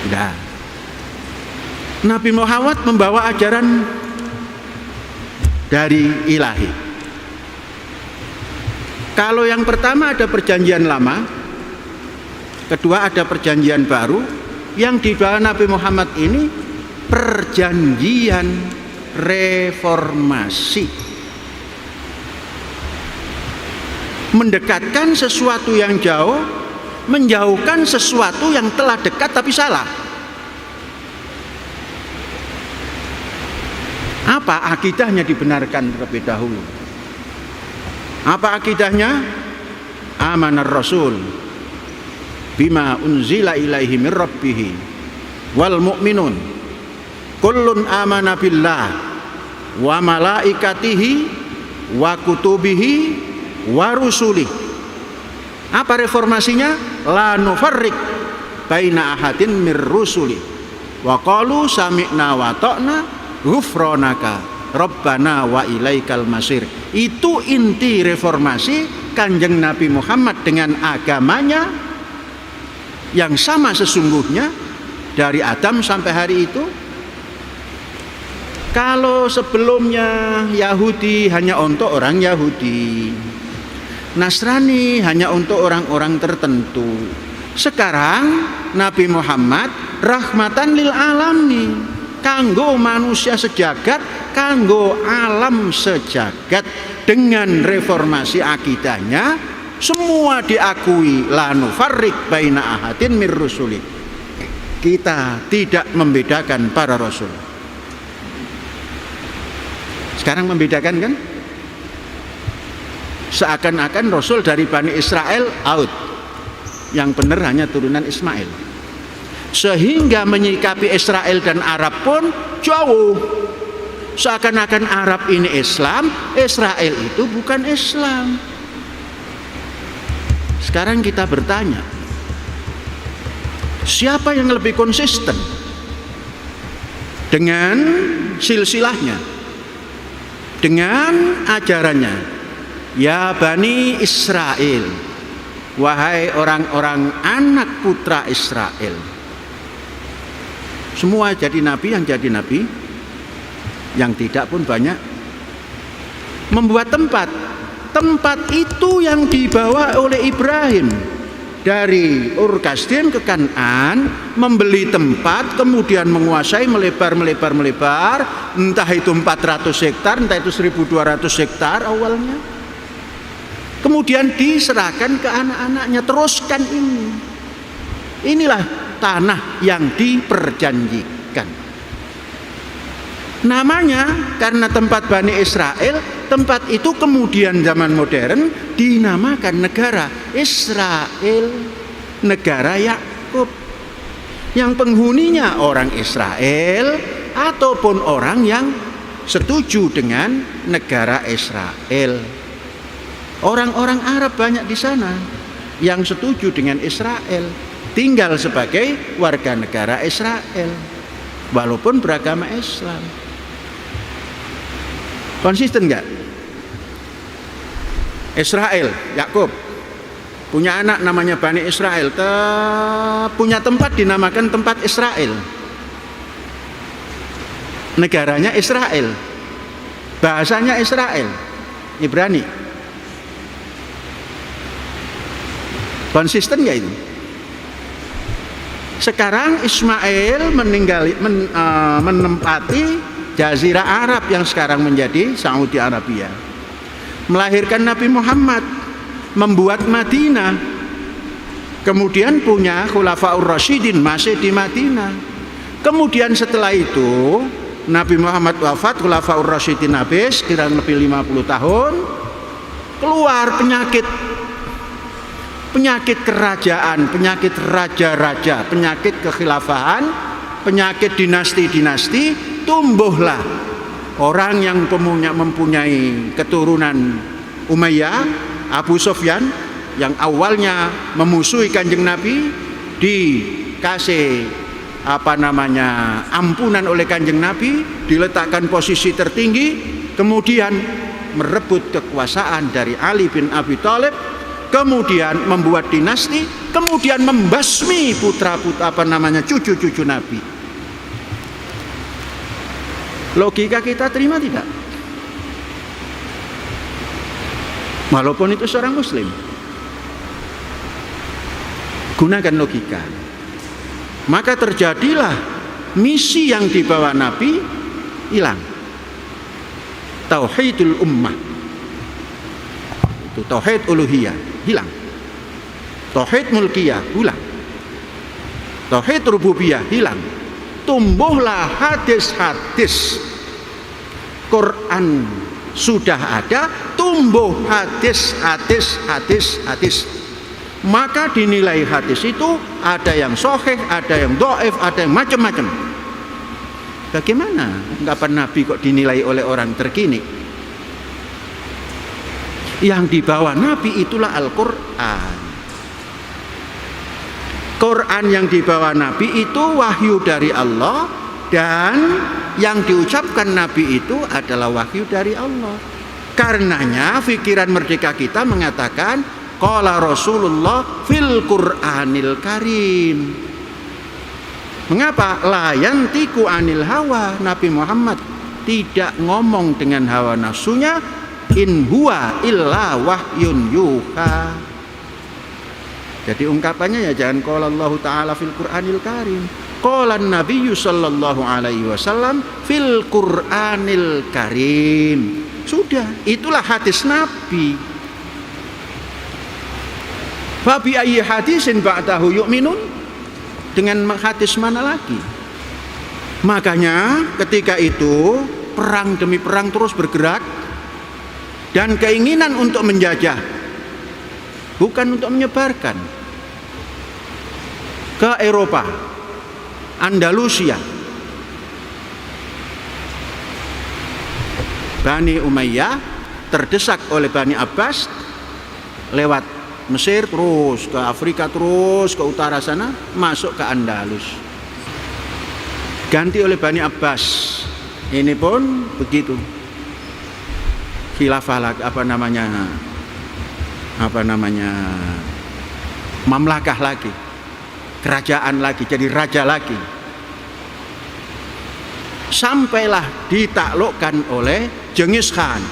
Enggak. Nabi Muhammad membawa ajaran dari ilahi. Kalau yang pertama ada perjanjian lama, kedua ada perjanjian baru, yang dibawa Nabi Muhammad ini perjanjian reformasi. Mendekatkan sesuatu yang jauh, menjauhkan sesuatu yang telah dekat tapi salah. Apa akidahnya dibenarkan terlebih dahulu? Apa akidahnya? Amanar Rasul bima unzila ilaihi mir rabbih wal mu'minun kullun amana billah wa malaikatihi wa kutubihi wa rusulih. Apa reformasinya? La nufarriq baina ahadin mir rusuli wa qalu sami'na wa ta'na ghufranaka Rabbana wa ilaikal masir. Itu inti reformasi Kanjeng Nabi Muhammad dengan agamanya yang sama sesungguhnya dari Adam sampai hari itu. Kalau sebelumnya Yahudi hanya untuk orang Yahudi, Nasrani hanya untuk orang-orang tertentu, sekarang Nabi Muhammad rahmatan lil alamin, kanggo manusia sejagat, kanggo alam sejagat. Dengan reformasi akidahnya semua diakui, la nufarriq baina ahadin mir rusuli. Kita tidak membedakan para rasul. Sekarang membedakan kan? Seakan-akan rasul dari Bani Israel out, yang benar hanya turunan Ismail. Sehingga menyikapi Israel dan Arab pun jauh. Seakan-akan Arab ini Islam, Israel itu bukan Islam. Sekarang kita bertanya, siapa yang lebih konsisten dengan silsilahnya, dengan ajarannya? Ya Bani Israel, wahai orang-orang anak putra Israel, semua jadi nabi, yang jadi nabi, yang tidak pun banyak, membuat tempat itu yang dibawa oleh Ibrahim dari Ur Kasdim ke Kan'an, membeli tempat, kemudian menguasai, melebar, entah itu 400 hektar, entah itu 1200 hektar awalnya, kemudian diserahkan ke anak-anaknya, teruskan ini. Inilah tanah yang diperjanjikan. Namanya karena tempat Bani Israel, tempat itu kemudian zaman modern dinamakan negara Israel, negara Yakub, yang penghuninya orang Israel ataupun orang yang setuju dengan negara Israel. Orang-orang Arab banyak di sana yang setuju dengan Israel, tinggal sebagai warga negara Israel walaupun beragama Islam. Konsisten enggak? Israel, Yakub punya anak namanya Bani Israel, punya tempat dinamakan tempat Israel. Negaranya Israel, bahasanya Israel, Ibrani. Konsisten enggak itu? Sekarang Ismail menempati Jazirah Arab yang sekarang menjadi Saudi Arabia, melahirkan Nabi Muhammad, membuat Madinah, kemudian punya Khulafaur Rasyidin masih di Madinah. Kemudian setelah itu Nabi Muhammad wafat, Khulafaur Rasyidin habis, kira lebih 50 tahun, keluar penyakit kerajaan, penyakit raja-raja, penyakit kekhilafahan, penyakit dinasti-dinasti. Tumbuhlah orang yang mempunyai keturunan Umayyah, Abu Sufyan, yang awalnya memusuhi Kanjeng Nabi, dikasih ampunan oleh Kanjeng Nabi, diletakkan posisi tertinggi, kemudian merebut kekuasaan dari Ali bin Abi Thalib, kemudian membuat dinasti, kemudian membasmi cucu-cucu Nabi. Logika kita terima tidak? Walaupun itu seorang muslim. Gunakan logika. Maka terjadilah misi yang dibawa Nabi hilang. Tauhidul ummah. Itu tauhid uluhiyah hilang. Tauhid mulkiyah hilang. Tauhid rububiyah hilang. Tumbuhlah hadis-hadis. Quran sudah ada, tumbuh hadis. Maka dinilai hadis itu ada yang sahih, ada yang dhaif, ada yang macam-macam. Bagaimana ungkapan Nabi kok dinilai oleh orang terkini? Yang dibawa Nabi itulah Al-Quran. Quran yang dibawa Nabi itu wahyu dari Allah, dan yang diucapkan Nabi itu adalah wahyu dari Allah. Karenanya pikiran merdeka kita mengatakan qala Rasulullah fil Qur'anil Karim. Mengapa? La yantiku anil hawa. Nabi Muhammad tidak ngomong dengan hawa nafsunya. In huwa illa wahyun yuha. Jadi ungkapannya ya jangan qala Allah Ta'ala fil Qur'anil Karim. Qala Nabi sallallahu alaihi wasallam fil Qur'anil Karim. Sudah, itulah hadis Nabi. Fa bi ayyi hadisin ba'dahu yu'minun? Dengan hadis mana lagi? Makanya ketika itu perang demi perang terus bergerak, dan keinginan untuk menjajah, bukan untuk menyebarkan ke Eropa, Andalusia. Bani Umayyah terdesak oleh Bani Abbas lewat Mesir terus ke Afrika, terus ke utara sana, masuk ke Andalus. Ganti oleh Bani Abbas. Ini pun begitu. Khilafah mamlakah lagi, kerajaan lagi, jadi raja lagi, sampailah ditaklukkan oleh Genghis Khan.